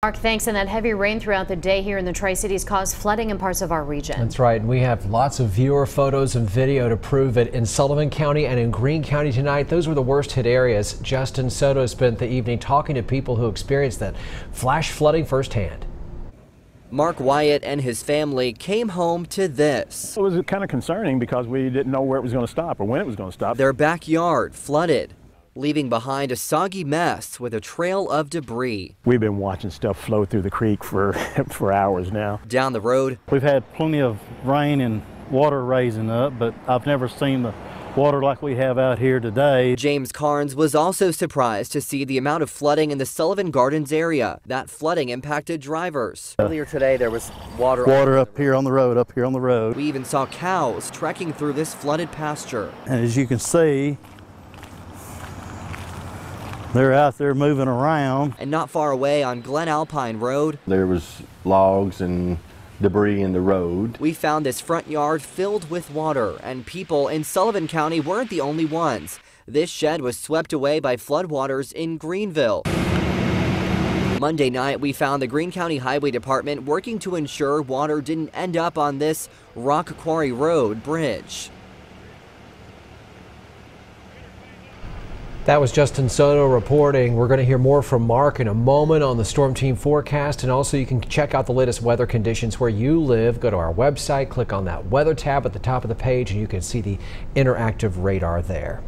Mark, thanks. And that heavy rain throughout the day here in the Tri-Cities caused flooding in parts of our region. That's right. We have lots of viewer photos and video to prove it. In Sullivan County and in Greene County tonight, those were the worst hit areas. Justin Soto spent the evening talking to people who experienced that flash flooding firsthand. Mark Wyatt and his family came home to this. It was kind of concerning because we didn't know where it was going to stop or when it was going to stop. Their backyard flooded, leaving behind a soggy mess with a trail of debris. We've been watching stuff flow through the creek for hours now. Down the road, we've had plenty of rain and water raising up, but I've never seen the water like we have out here today. James Carnes was also surprised to see the amount of flooding in the Sullivan Gardens area. That flooding impacted drivers. Earlier today there was water up here on the road, We even saw cows trekking through this flooded pasture. And as you can see, they're out there moving around. And not far away on Glen Alpine Road, there was logs and debris in the road. We found this front yard filled with water, and people in Sullivan County weren't the only ones. This shed was swept away by floodwaters in Greenville. Monday night, we found the Greene County Highway Department working to ensure water didn't end up on this Rock Quarry Road bridge. That was Justin Soto reporting. We're going to hear more from Mark in a moment on the Storm Team forecast, and also you can check out the latest weather conditions where you live. Go to our website, click on that weather tab at the top of the page, and you can see the interactive radar there.